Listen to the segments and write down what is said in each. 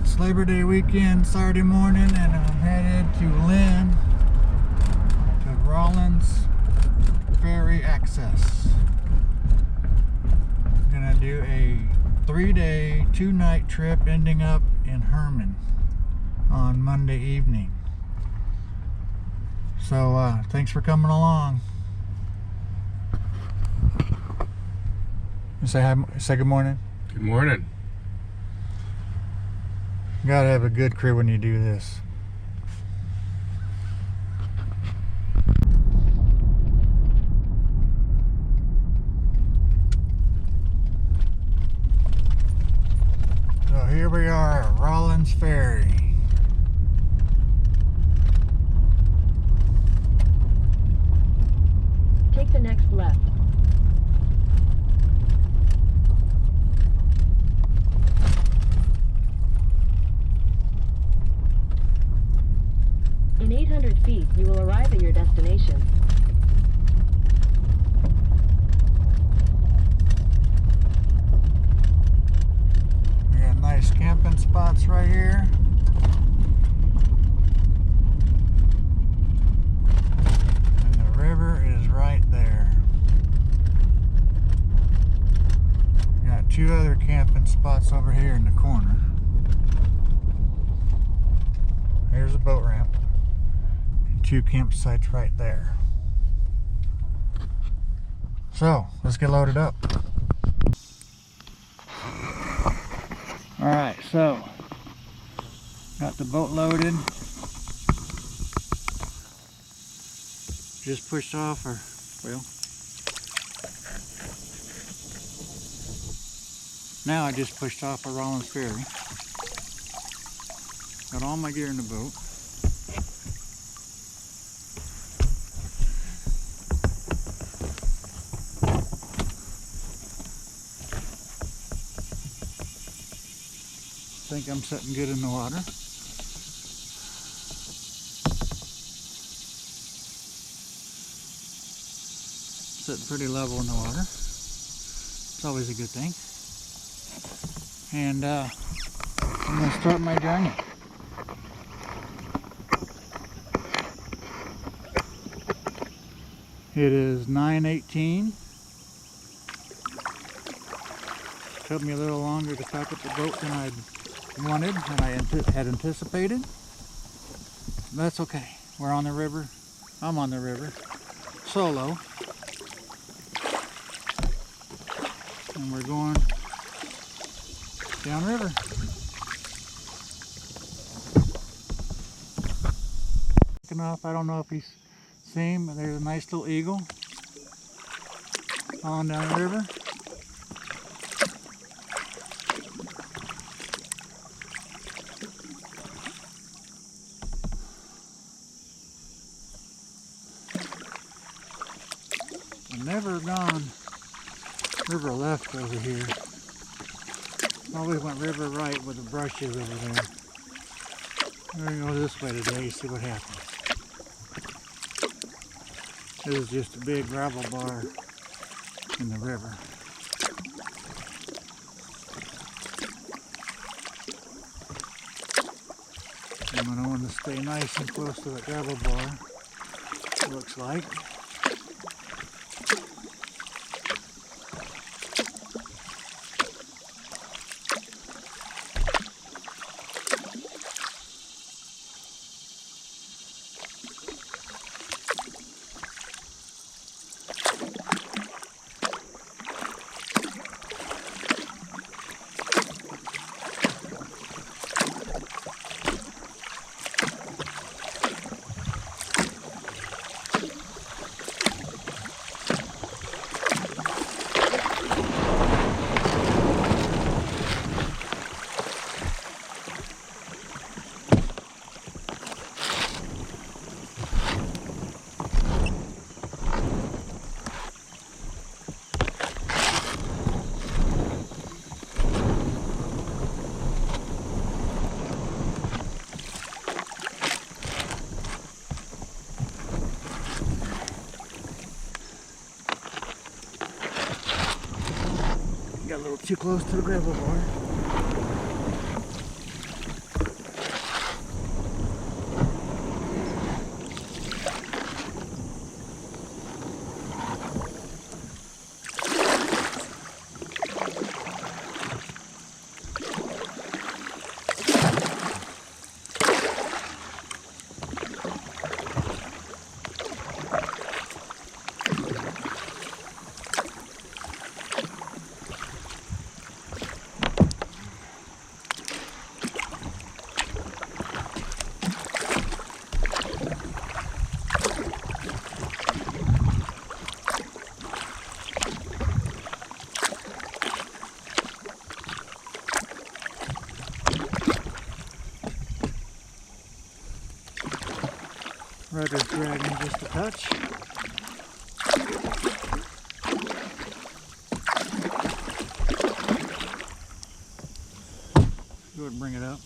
It's Labor Day weekend, Saturday morning, and I'm headed to Lynn to Rollins Ferry Access. I'm gonna do a 3-day, 2-night trip ending up in Herman on Monday evening. So thanks for coming along. Say hi, say good morning. Good morning. You gotta have a good crew when you do this. So here we are at Rollins Ferry. Take the next left. In 800 feet, you will arrive at your destination. We got nice camping spots right here. And the river is right there. We got 2 other camping spots over here in the corner. Here's a boat ramp. 2 campsites right there. So let's get loaded up. Alright, so got the boat loaded. Just pushed off our, well, now I just pushed off our Rollins Ferry. Got all my gear in the boat. I think I'm sitting good in the water. Sitting pretty level in the water. It's always a good thing. And I'm going to start my journey. It is 9:18. Took me a little longer to pack up the boat than I'd wanted and I had anticipated. That's okay. We're on the river. I'm on the river. Solo. And we're going downriver. Off. I don't know if he's seen, but there's a nice little eagle on down the river. Never gone river left over here. Always went river right with the brushes over there. We're going to go this way today, see what happens. This is just a big gravel bar in the river. I'm going to want to stay nice and close to the gravel bar, it looks like. Got a little too close to the gravel bar. Rudder's dragging just a touch. Go ahead and bring it up.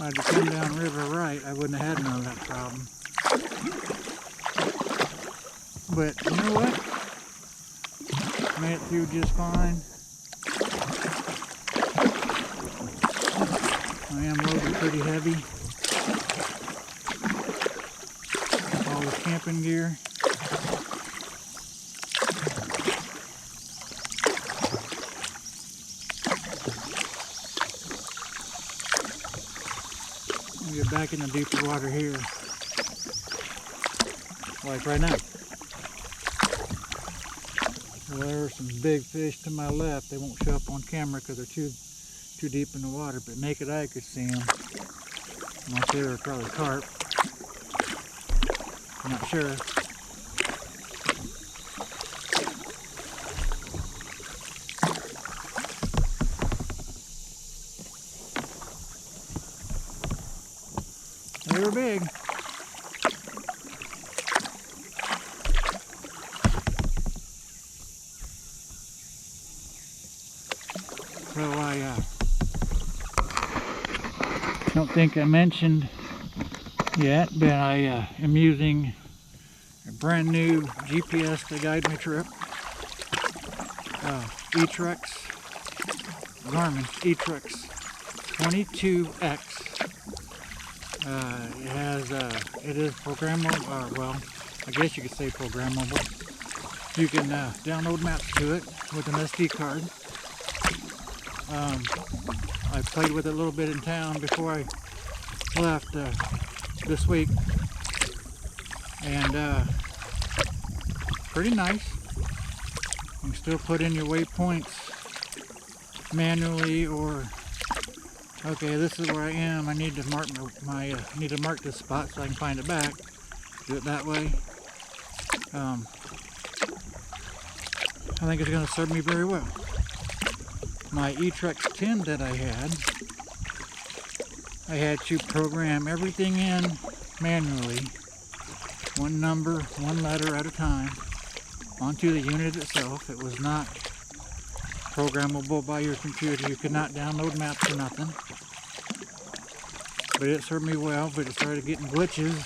If I'd come down river right, I wouldn't have had none of that problem. But you know what? Made it through just fine. I am loaded pretty heavy. All the camping gear. Get back in the deeper water here, like right now. There are some big fish to my left. They won't show up on camera because they're too deep in the water, but naked eye could see them. I'm say they're probably carp. I'm not sure. They were big. So I don't think I mentioned yet, but I am using a brand new GPS to guide my trip. Garmin E-Trex 22X. It is programmable, well, I guess you could say programmable. You can download maps to it with an SD card. I played with it a little bit in town before I left this week, and pretty nice. You can still put in your waypoints manually, or okay, this is where I am. I need to mark need to mark this spot so I can find it back. Do it that way. I think it's going to serve me very well. My E-Trex 10 that I had to program everything in manually, one number, one letter at a time, onto the unit itself. It was not programmable by your computer. You could not download maps or nothing. But it served me well, but it started getting glitches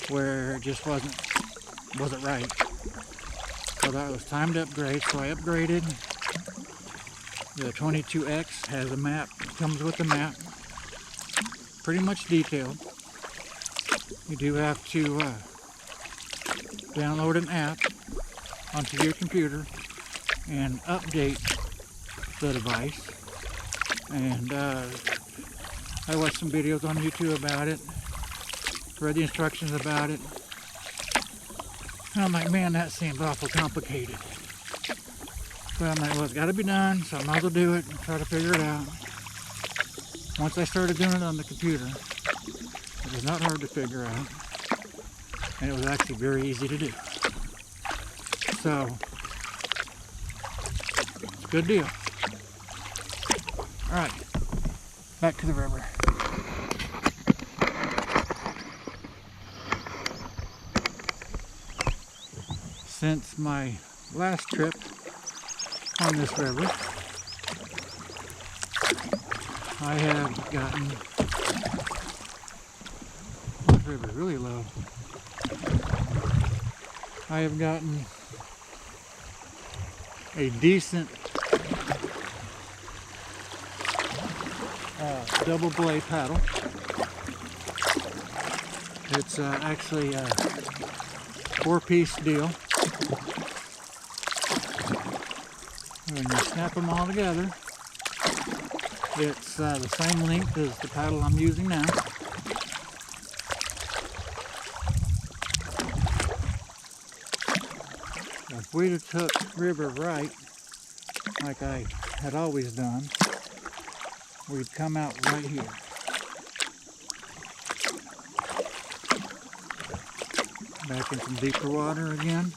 where it just wasn't right. So that was time to upgrade, so I upgraded. The 22X has a map, comes with a map, pretty much detailed. You do have to download an app onto your computer and update the device. And I watched some videos on YouTube about it, read the instructions about it, and I'm like, man, that seems awful complicated. But I'm like, well, it's got to be done, so I might as well do it and try to figure it out. Once I started doing it on the computer, it was not hard to figure out, and it was actually very easy to do. So, it's a good deal. Alright, back to the river. Since my last trip on this river, I have gotten this river really low. I have gotten a decent double blade paddle. It's actually a 4-piece deal. When you snap them all together, it's the same length as the paddle I'm using now. If we'd have took river right, like I had always done, we'd come out right here. Back in some deeper water again.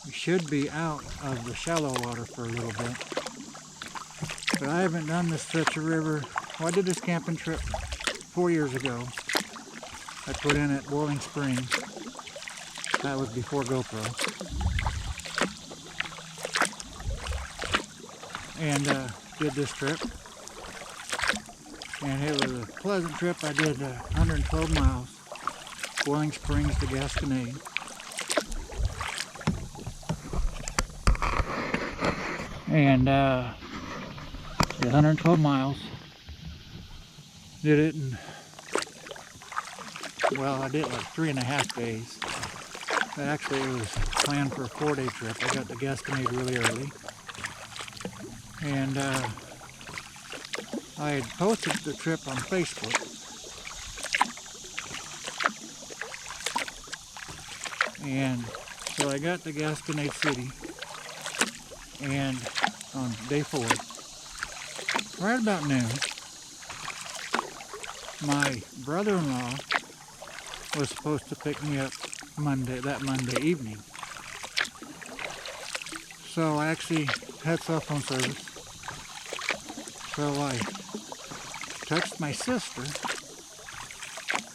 We should be out of the shallow water for a little bit. But I haven't done this stretch of river. Well, I did this camping trip 4 years ago. I put in at Boiling Springs. That was before GoPro. And did this trip. And it was a pleasant trip. I did 112 miles. Boiling Springs to Gasconade. And did 112 miles. Did it in, well, I did it like 3.5 days. But actually it was planned for a 4-day trip. I got to Gasconade really early. And I had posted the trip on Facebook. And so I got to Gasconade City, and on day 4, right about noon, my brother-in-law was supposed to pick me up that Monday evening. So I actually had cell phone service. So I texted my sister,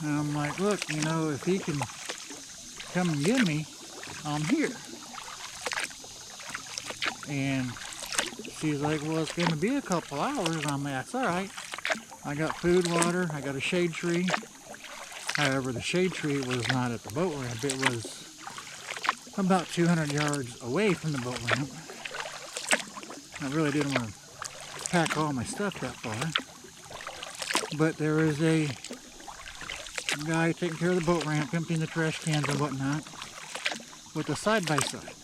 and I'm like, look, you know, if he can come and get me, I'm here. And she's like, well, it's going to be a couple hours. And I'm like, that's all right. I got food, water, I got a shade tree. However, the shade tree was not at the boat ramp. It was about 200 yards away from the boat ramp. I really didn't want to pack all my stuff that far. But there was a guy taking care of the boat ramp, emptying the trash cans and whatnot, with a side-by-side.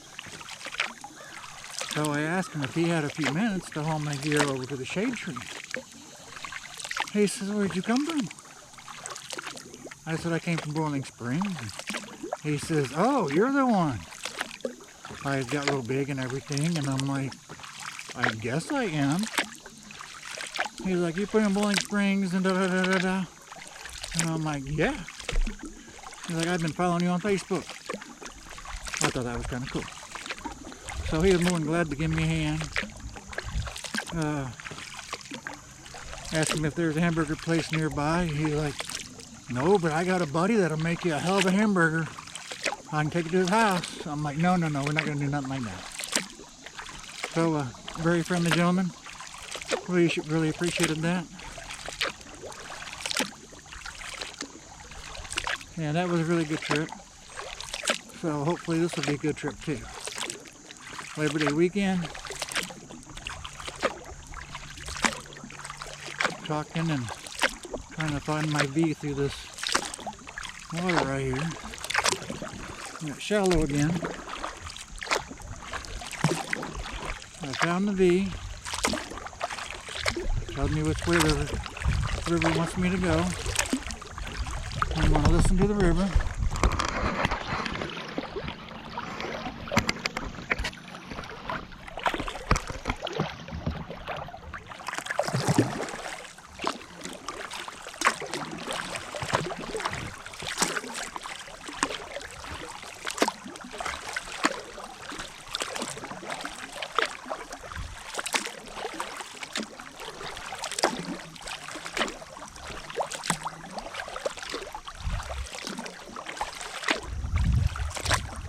So I asked him if he had a few minutes to haul my gear over to the shade tree. He says, where'd you come from? I said, I came from Boiling Springs. He says, oh, you're the one. I got a little big and everything, and I'm like, I guess I am. He's like, you put in Boiling Springs and da-da-da-da-da. And I'm like, yeah. He's like, I've been following you on Facebook. I thought that was kind of cool. So he was more than glad to give me a hand. Asked him if there's a hamburger place nearby. He's like, no, but I got a buddy that'll make you a hell of a hamburger. I can take it to his house. I'm like, no, we're not going to do nothing like that. So, very friendly gentleman. Really appreciated that. Yeah, that was a really good trip. So hopefully this will be a good trip too. Labor Day weekend. Talking and trying to find my V through this water right here. Got shallow again. I found the V. Tells me which way the river wants me to go. I want to listen to the river.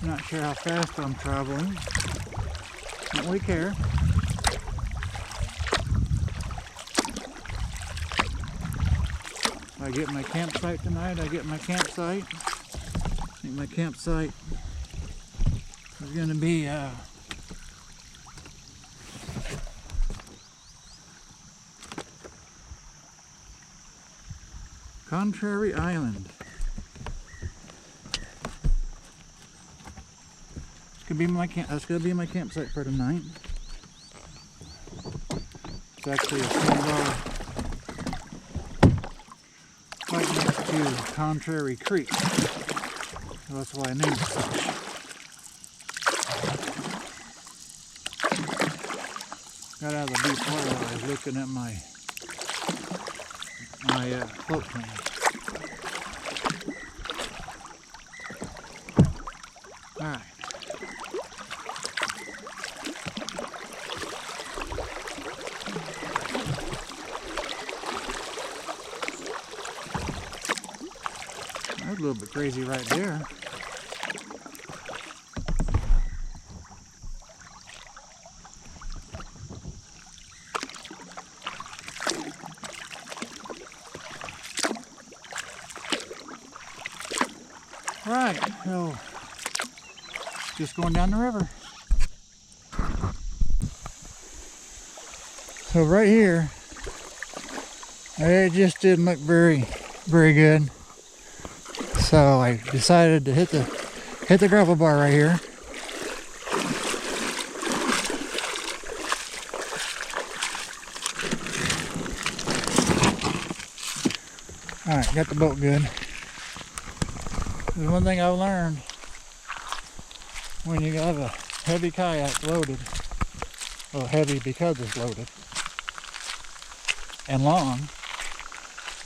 Not sure how fast I'm traveling. Don't really care. I get my campsite tonight. I get my campsite. I think my campsite is going to be Contrary Island. That's gonna be my campsite for tonight. It's actually a sandbar right next to Contrary Creek. So that's why I named it such. Got out of the deep water while I was looking at my float plan. Alright. That was a little bit crazy right there. Right, so just going down the river. So right here, it just didn't look very good. So I decided to hit the gravel bar right here. All right, got the boat good. There's one thing I've learned when you have a heavy kayak loaded, well, heavy because it's loaded, and long,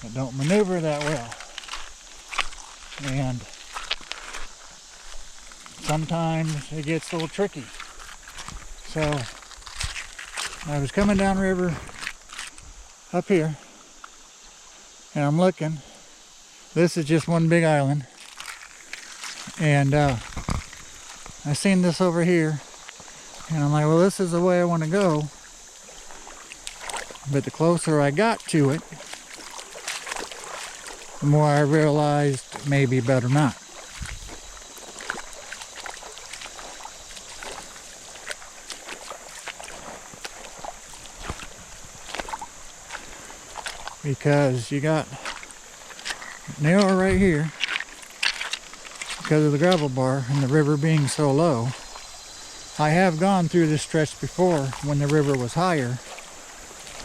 it don't maneuver that well. And sometimes it gets a little tricky. So I was coming down river up here, and I'm looking. This is just one big island. And I seen this over here, and I'm like, well, this is the way I want to go. But the closer I got to it, the more I realized maybe better not. Because you got narrow right here because of the gravel bar and the river being so low. I have gone through this stretch before when the river was higher,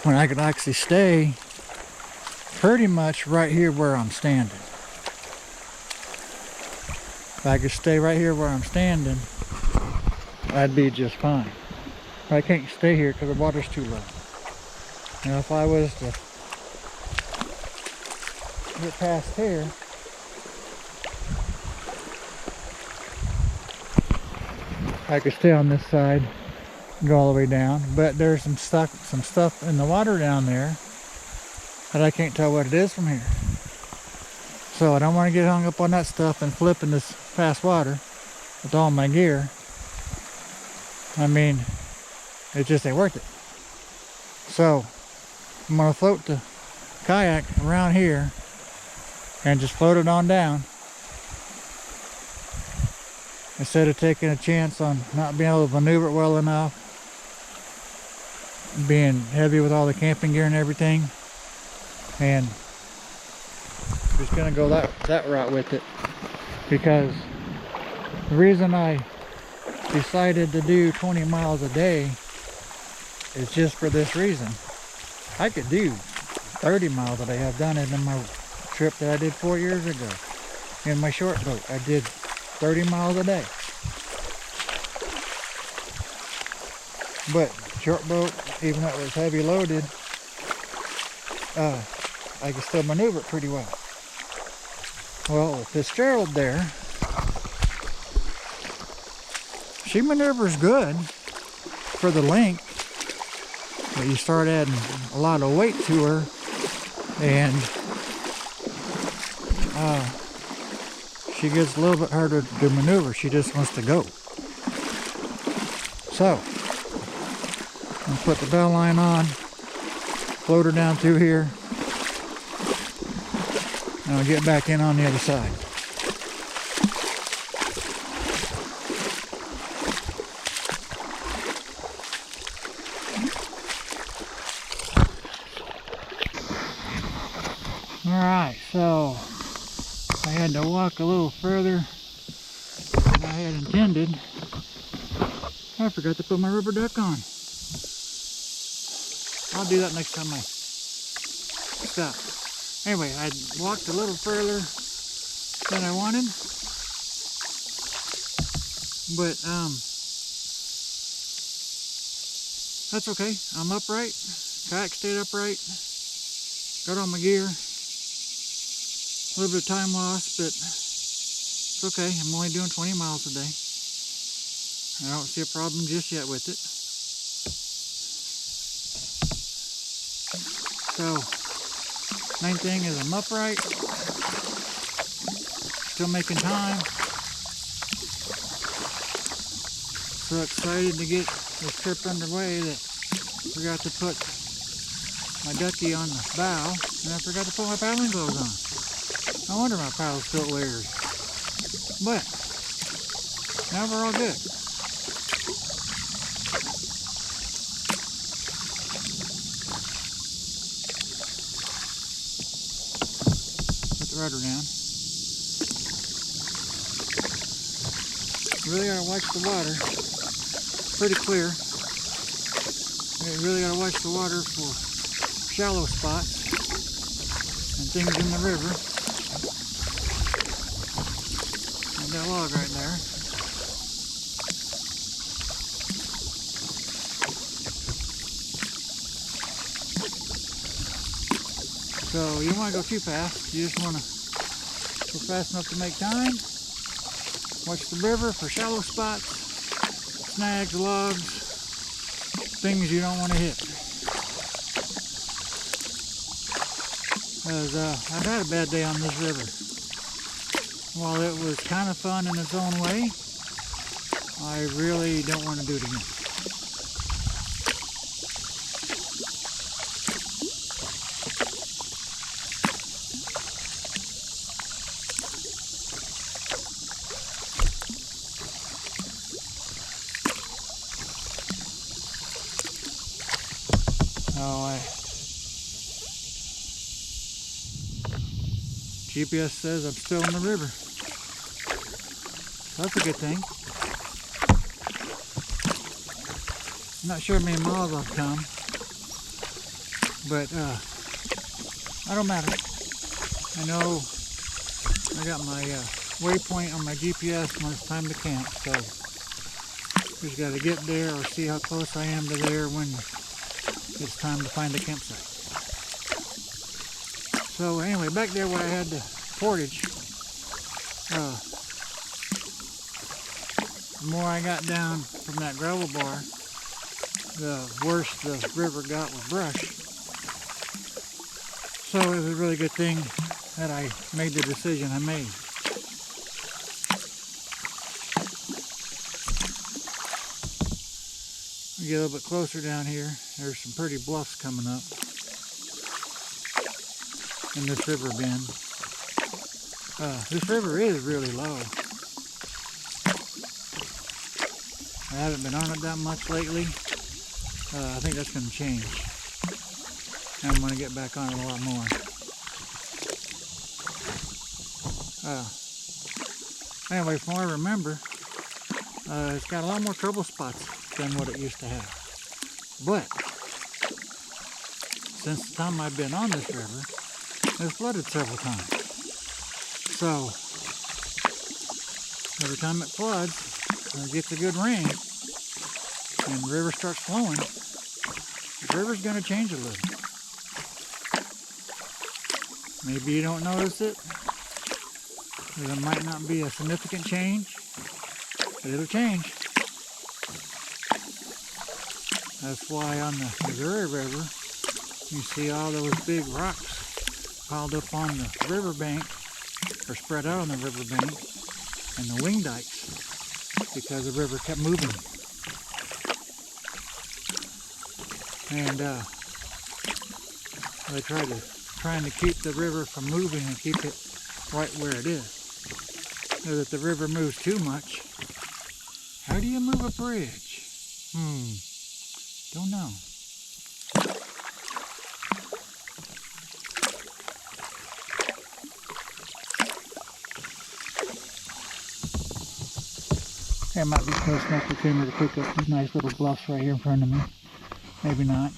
when I could actually stay pretty much right here where I'm standing. If I could stay right here where I'm standing, I'd be just fine. But I can't stay here because the water's too low. Now if I was to get past here, I could stay on this side and go all the way down, but there's some stuff in the water down there that I can't tell what it is from here. So I don't want to get hung up on that stuff and flip in this fast water with all my gear. I mean, it just ain't worth it. So I'm gonna float the kayak around here and just float it on down, instead of taking a chance on not being able to maneuver it well enough, being heavy with all the camping gear and everything. And I'm just gonna go that route with it, because the reason I decided to do 20 miles a day is just for this reason. I could do 30 miles a day. I've done it in my trip that I did 4 years ago in my short boat. I did 30 miles a day. But short boat, even though it was heavy loaded, I could still maneuver it pretty well. Well, with Fitzgerald there, she maneuvers good for the length, but you start adding a lot of weight to her, and she gets a little bit harder to maneuver. She just wants to go. So I'll put the bell line on, float her down through here, and I'll get back in on the other side. Alright, so had to walk a little further than I had intended. I forgot to put my rubber duck on. I'll do that next time I stop. Anyway, I walked a little further than I wanted, but that's okay. I'm upright. Kayak stayed upright. Got all my gear. A little bit of time lost, but it's okay. I'm only doing 20 miles a day. I don't see a problem just yet with it. So, main thing is I'm upright. Still making time. So excited to get this trip underway that I forgot to put my ducky on the bow, and I forgot to put my paddling gloves on. No wonder my paddles felt weird. But now we're all good. Put the rudder down. Really gotta watch the water. It's pretty clear. You really gotta watch the water for shallow spots and things in the river. And that log right there. So you don't want to go too fast. You just want to go fast enough to make time. Watch the river for shallow spots, snags, logs, things you don't want to hit. Because I've had a bad day on this river. While it was kind of fun in its own way, I really don't want to do it again. GPS says I'm still in the river. That's a good thing. I'm not sure how many miles I've come, but I don't matter. I know I got my waypoint on my GPS when it's time to camp, so just got to get there or see how close I am to there when it's time to find a campsite. So anyway, back there where I had the portage, the more I got down from that gravel bar, the worse the river got with brush. So it was a really good thing that I made the decision I made. We get a little bit closer down here. There's some pretty bluffs coming up in this river bend. This river is really low. I haven't been on it that much lately. I think that's going to change. I'm going to get back on it a lot more. Anyway, from what I remember, it's got a lot more trouble spots than what it used to have. But since the time I've been on this river, it's flooded several times. So every time it floods, it gets a good rain, and the river starts flowing, the river's going to change a little. Maybe you don't notice it. There might not be a significant change, but it'll change. That's why on the Missouri River, you see all those big rocks piled up on the riverbank, or spread out on the riverbank, and the wing dikes, because the river kept moving. And they trying to keep the river from moving and keep it right where it is. So that the river moves too much. How do you move a bridge? Don't know. Okay, I might be close enough to camera to pick up these nice little bluffs right here in front of me. Maybe not.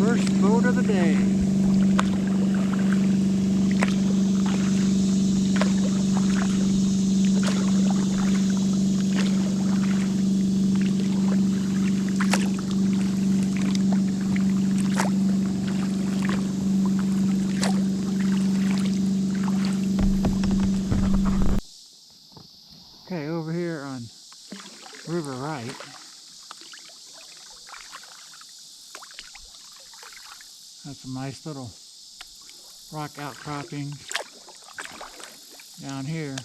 First boat of the day. Okay, over here on River Right, that's some nice little rock outcroppings. Down here,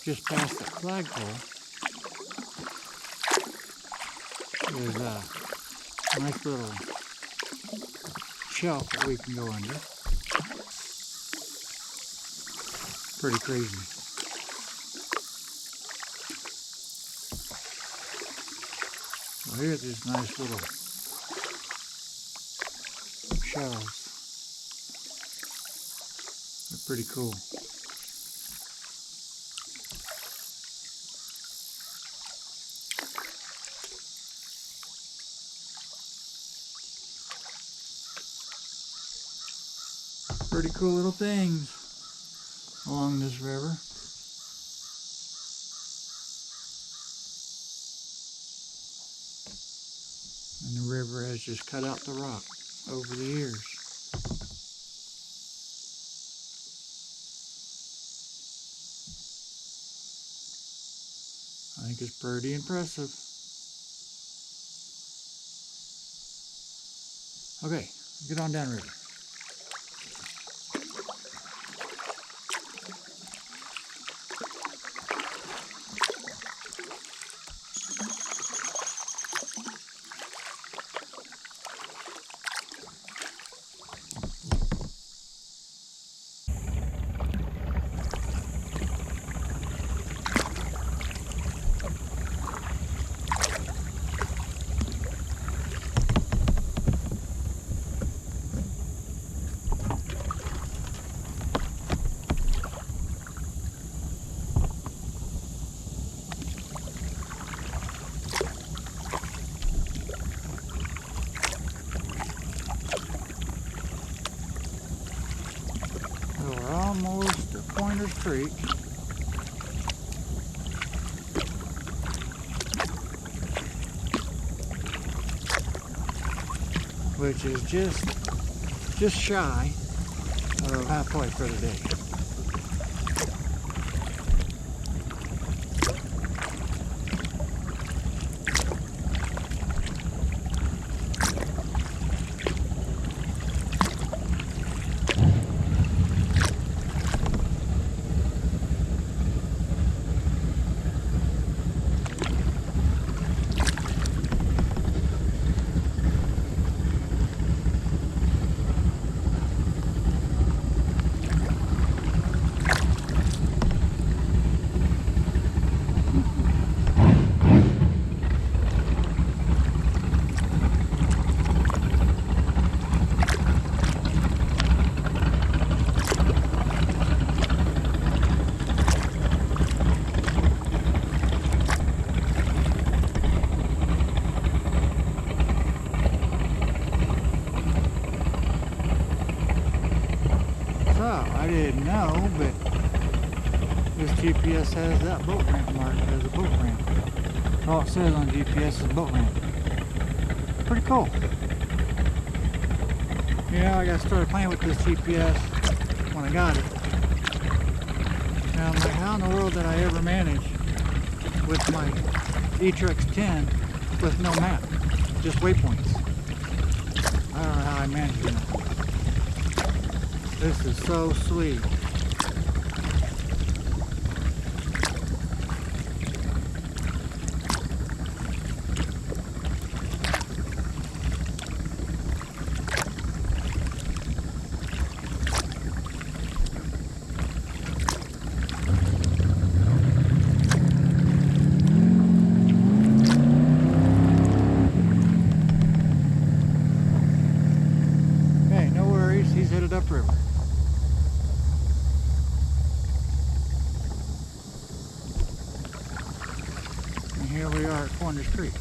just past that flagpole, is a nice little shelf that we can go under. Pretty crazy. So here's this nice little shells. They're pretty cool. Pretty cool little things along this river. And the river has just cut out the rock over the years. I think it's pretty impressive. Okay, get on down river. Creek. Which is just shy of halfway for the day. I didn't know, but this GPS has that boat ramp marked as a boat ramp. All it says on GPS is boat ramp. Pretty cool. Yeah, I got started playing with this GPS when I got it. Now I'm like, how in the world did I ever manage with my E-Trex 10 with no map, just waypoints? I don't know how I managed it. This is so sweet. Hey, no worries, he's headed upriver. Here we are at Corners Creek.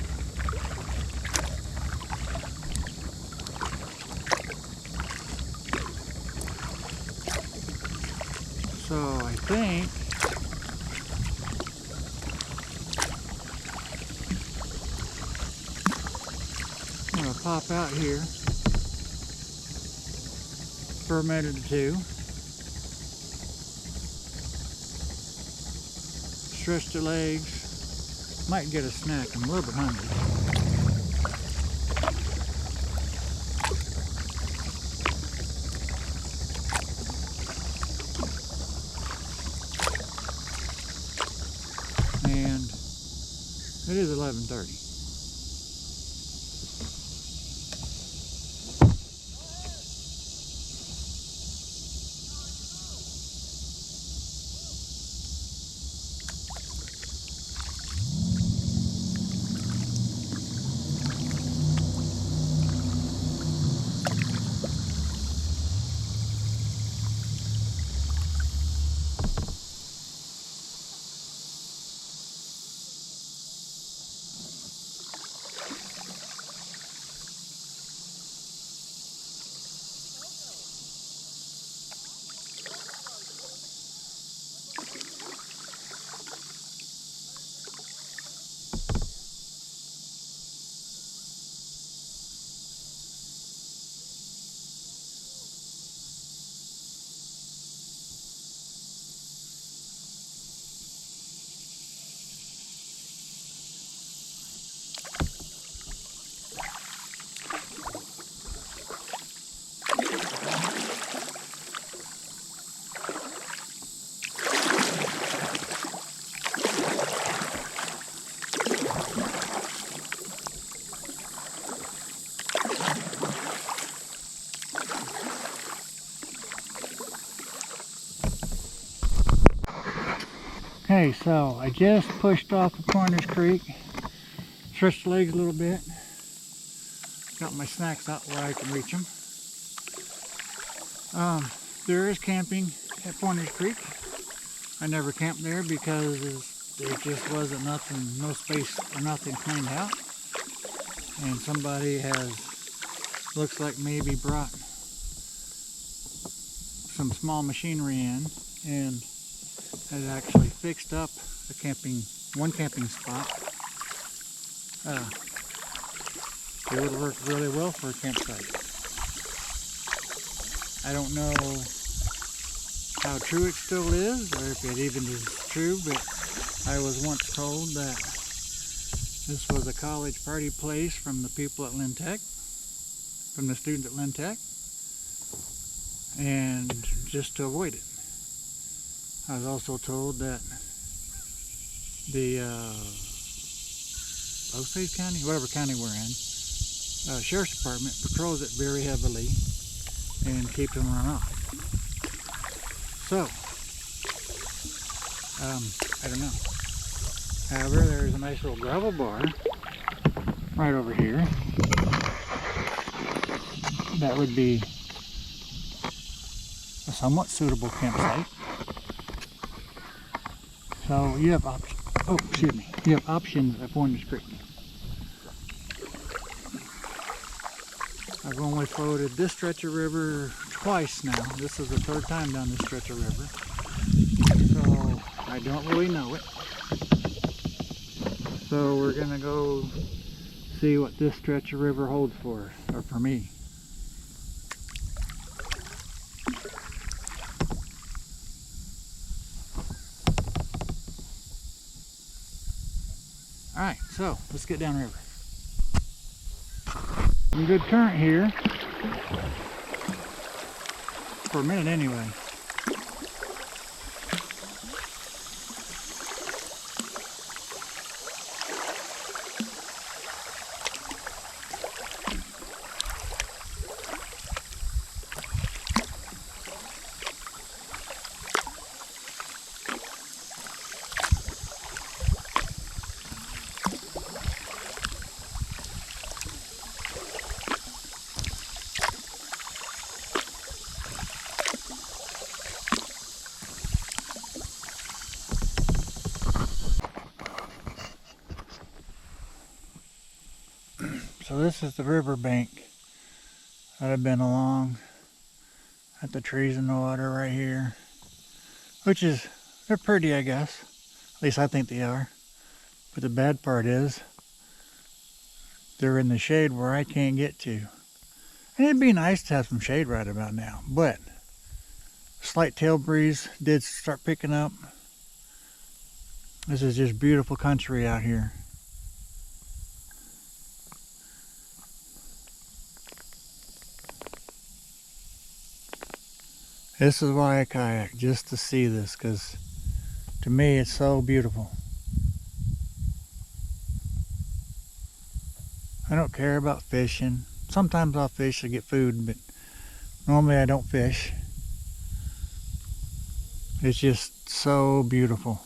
So I think I'm going to pop out here for a minute or two. Stretch the legs. Might get a snack. I'm a little bit hungry. And it is 11:30. Okay, so I just pushed off of Corners Creek, stretched the legs a little bit, got my snacks out where I can reach them. There is camping at Corners Creek. I never camped there because there just wasn't nothing, no space or nothing cleaned out. And somebody has, looks like maybe brought some small machinery in and had actually fixed up one camping spot. It would work really well for a campsite. I don't know how true it still is, or if it even is true, but I was once told that this was a college party place from the people at Lynn Tech, from the students at Lynn Tech, and just to avoid it. I was also told that the Osage County, whatever county we're in, Sheriff's Department patrols it very heavily and keeps them run off. So, I don't know. However, there's a nice little gravel bar right over here. That would be a somewhat suitable campsite. So you have options. Oh, excuse me. You have options at Pointers Creek. I've only floated this stretch of river twice now. This is the third time down this stretch of river. So I don't really know it. So we're gonna go see what this stretch of river holds for us, or for me. Alright, so let's get downriver. Some good current here. For a minute anyway. So this is the river bank that I've been along at the trees in the water right here, which is, they're pretty, I guess. At least I think they are. But the bad part is they're in the shade where I can't get to. And it'd be nice to have some shade right about now, but slight tail breeze did start picking up. This is just beautiful country out here. This is why I kayak, just to see this, because to me it's so beautiful. I don't care about fishing. Sometimes I'll fish to get food, but normally I don't fish. It's just so beautiful.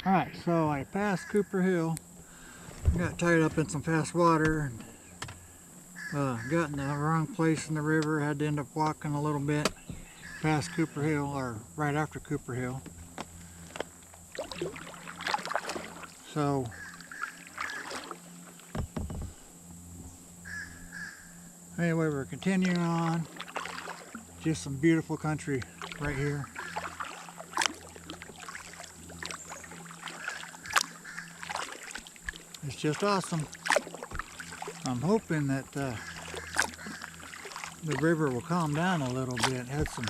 Alright, so I passed Cooper Hill, got tied up in some fast water, and got in the wrong place in the river, had to end up walking a little bit past Cooper Hill, or right after Cooper Hill. So anyway, we're continuing on. Just some beautiful country right here. It's just awesome. I'm hoping that the river will calm down a little bit. Had some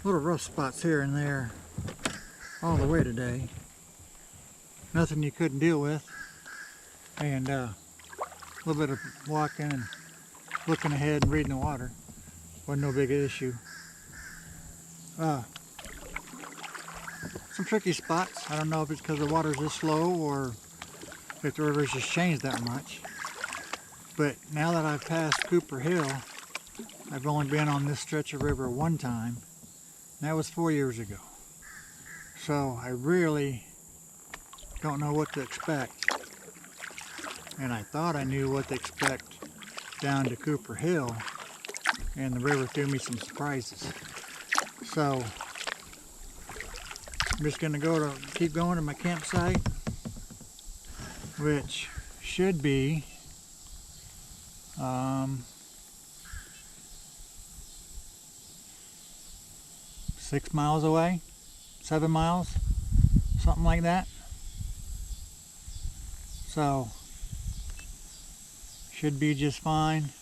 little rough spots here and there all the way today. Nothing you couldn't deal with. And a little bit of walking and looking ahead and reading the water. Wasn't no big issue. Some tricky spots. I don't know if it's because the water's this low or if the river's just changed that much. But now that I've passed Cooper Hill, I've only been on this stretch of river one time. And that was 4 years ago. So I really don't know what to expect. And I thought I knew what to expect down to Cooper Hill, and the river threw me some surprises. So I'm just gonna keep going to my campsite, which should be 6 miles away, 7 miles, something like that. So should be just fine.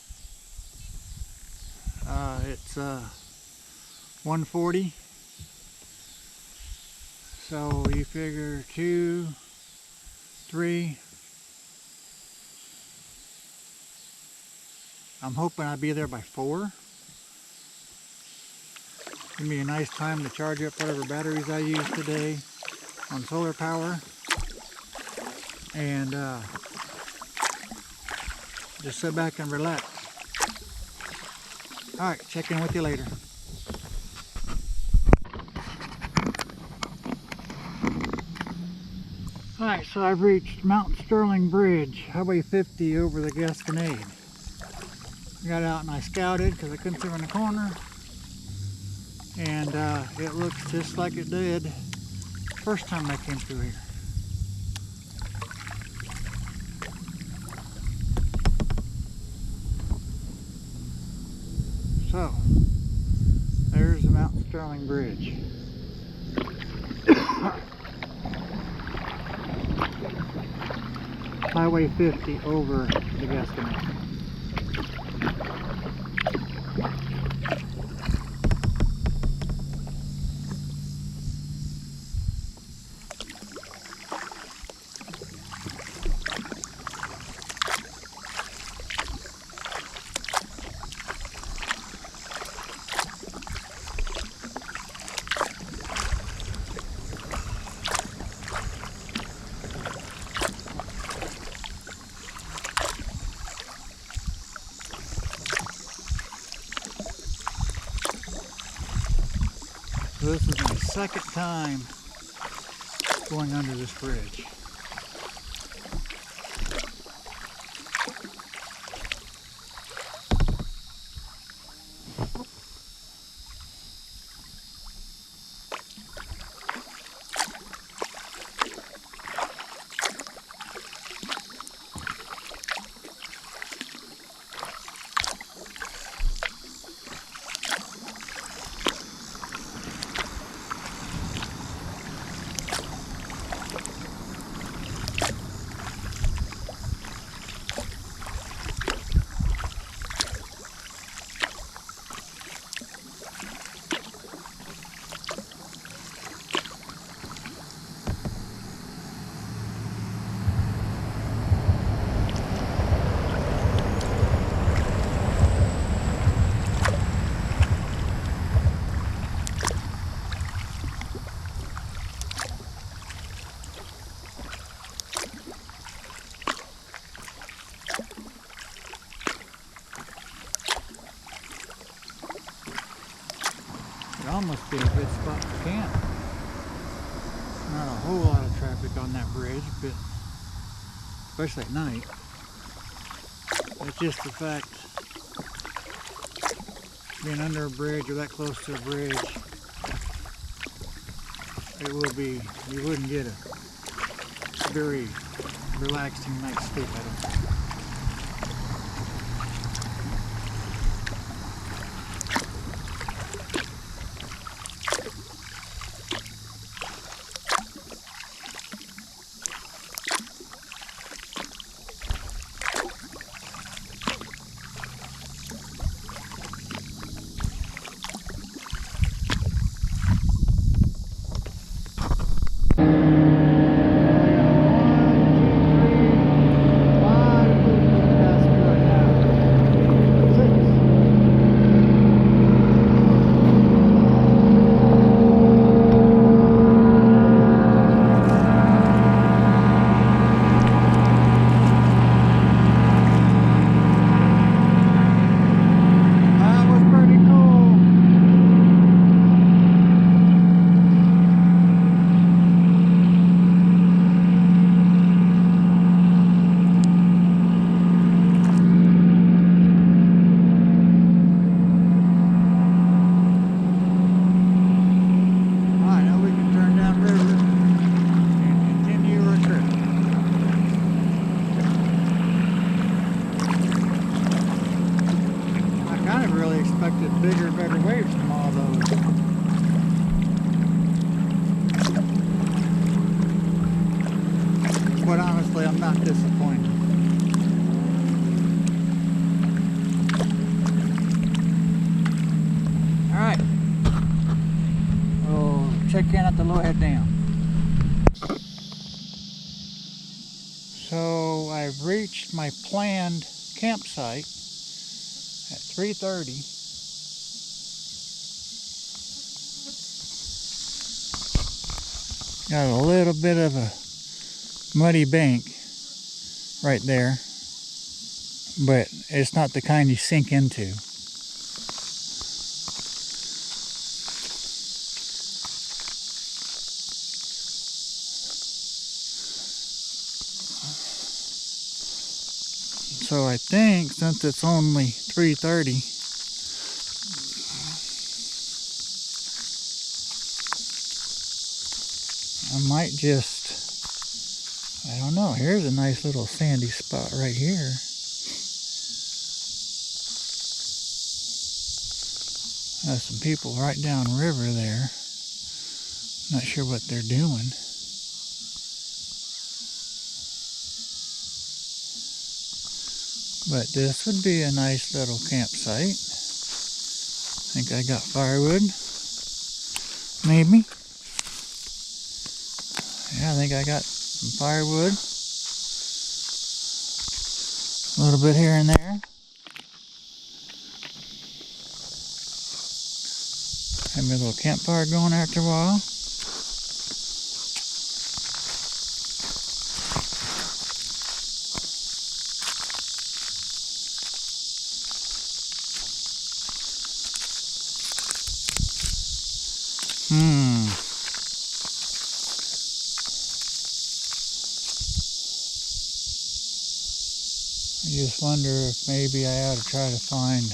It's 1:40, so you figure 2, 3. I'm hoping I'll be there by 4. Give me a nice time to charge up whatever batteries I use today on solar power, and just sit back and relax. Alright, check in with you later. Alright, so I've reached Mount Sterling Bridge, Highway 50 over the Gasconade. I got out and I scouted because I couldn't see around the corner. And it looks just like it did first time I came through here. So, there's the Mount Sterling Bridge. Highway 50 over the Gasconade. So this is my second time going under this bridge. It'd almost be a good spot to camp. Not a whole lot of traffic on that bridge, but especially at night. It's just the fact being under a bridge or that close to a bridge, it will be, you wouldn't get a very relaxing night's sleep, I don't think. Bigger, better waves from all those. But honestly, I'm not disappointed. Alright. We'll check in at the Low-Head Dam. So I've reached my planned campsite at 3:30. Got a little bit of a muddy bank right there, but it's not the kind you sink into. So I think since it's only 3:30, I might just, I don't know, here's a nice little sandy spot right here. There's some people right downriver there. Not sure what they're doing. But this would be a nice little campsite. I think I got firewood. Maybe. Yeah, I think I got some firewood. A little bit here and there. Have me a little campfire going after a while. I just wonder if maybe I ought to try to find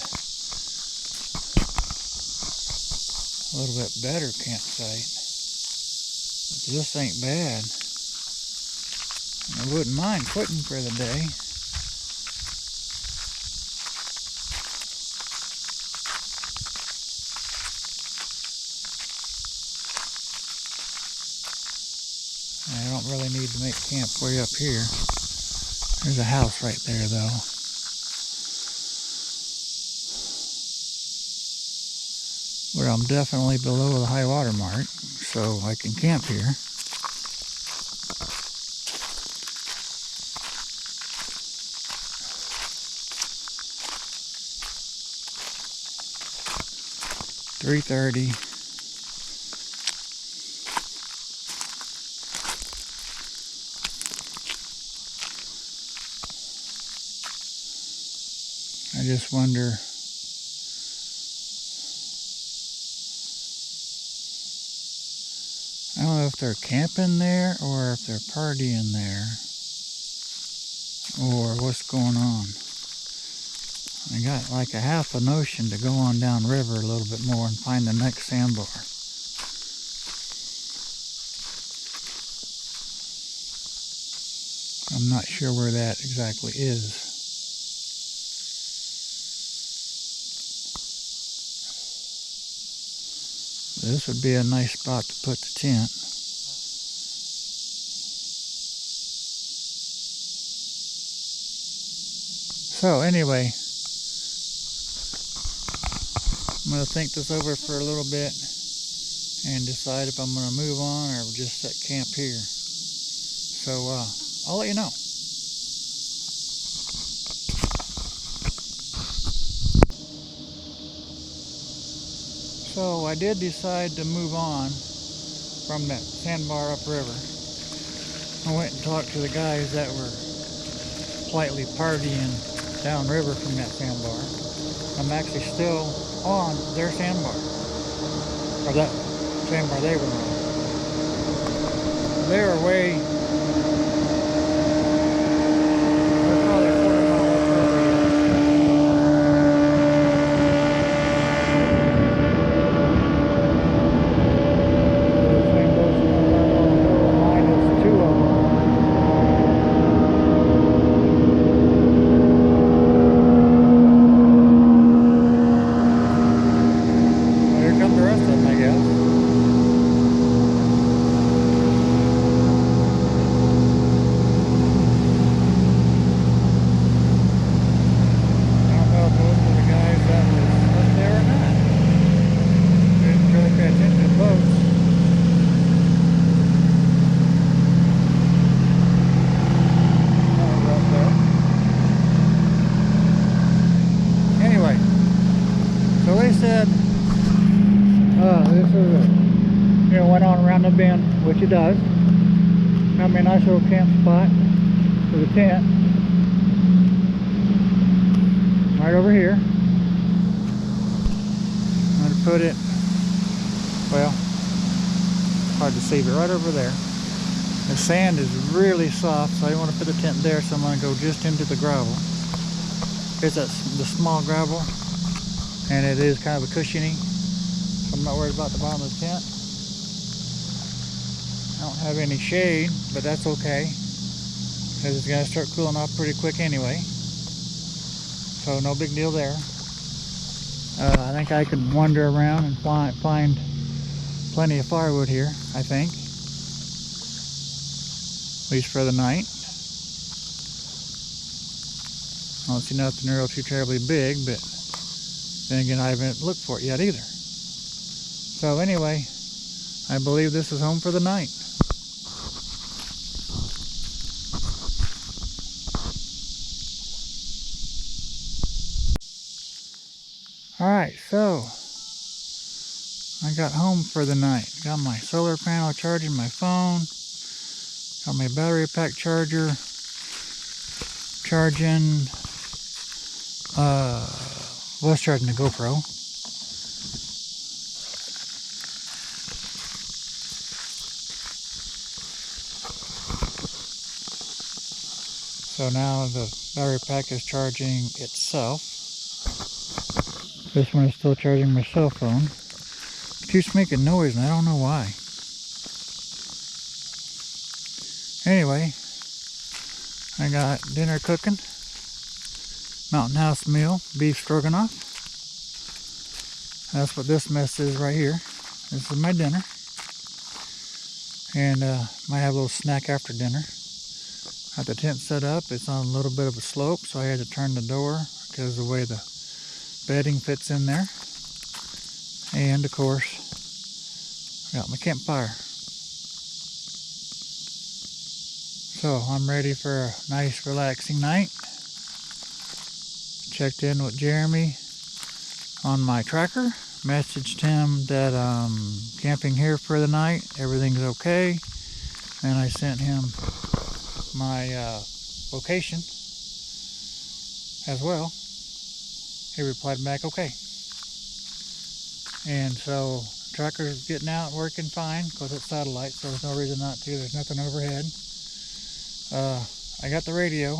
a little bit better campsite. But this ain't bad. I wouldn't mind quitting for the day. I don't really need to make camp way up here. There's a house right there though. But I'm definitely below the high water mark, so I can camp here. $3:30. I just wonder I don't know if they're camping there or if they're partying there or what's going on. I got like a half a notion to go on down river a little bit more and find the next sandbar. I'm not sure where that exactly is. This would be a nice spot to put the tent. So anyway, I'm going to think this over for a little bit and decide if I'm going to move on or just set camp here. So I'll let you know. So I did decide to move on from that sandbar upriver. I went and talked to the guys that were politely partying downriver from that sandbar. I'm actually still on their sandbar, or that sandbar they were on. They were way, they're probably 40 miles further yet. Same goes for minus 2 of them. The rest of them, I guess. I don't know if most of the guys that was up there or not. Didn't really pay attention to the boats. That was up there. Anyway, so they said this is went on around the bend, which it does. Got me a nice little camp spot for the tent. Right over here. I'm going to put it, well, hard to see, but right over there. The sand is really soft, so I don't want to put the tent there, so I'm going to go just into the gravel. It's the small gravel, and it is kind of a cushiony. I'm not worried about the bottom of the tent. I don't have any shade, but that's okay, because it's going to start cooling off pretty quick anyway. So no big deal there. I think I can wander around and find plenty of firewood here, I think. At least for the night. I don't see nothing real too terribly big, but then again I haven't looked for it yet either. So anyway, I believe this is home for the night. Alright, so I got home for the night. Got my solar panel charging my phone. Got my battery pack charger charging. Was charging the GoPro. So now the battery pack is charging itself. This one is still charging my cell phone. It keeps making noise and I don't know why. Anyway, I got dinner cooking. Mountain House meal, beef stroganoff. That's what this mess is right here. This is my dinner. And might have a little snack after dinner. Got the tent set up. It's on a little bit of a slope, so I had to turn the door because of the way the bedding fits in there. And of course, I got my campfire. So I'm ready for a nice relaxing night. Checked in with Jeremy on my tracker. Messaged him that I'm camping here for the night. Everything's okay. And I sent him my location as well. He replied back okay. And so tracker's getting out, working fine, because it's satellite, so there's no reason not to. There's nothing overhead. I got the radio.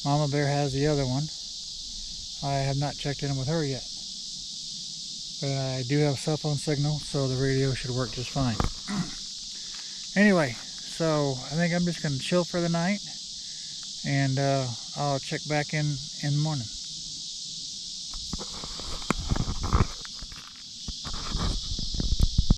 Mama Bear has the other one. I have not checked in with her yet. But I do have cell phone signal, so the radio should work just fine. Anyway, so I think I'm just going to chill for the night, and I'll check back in the morning.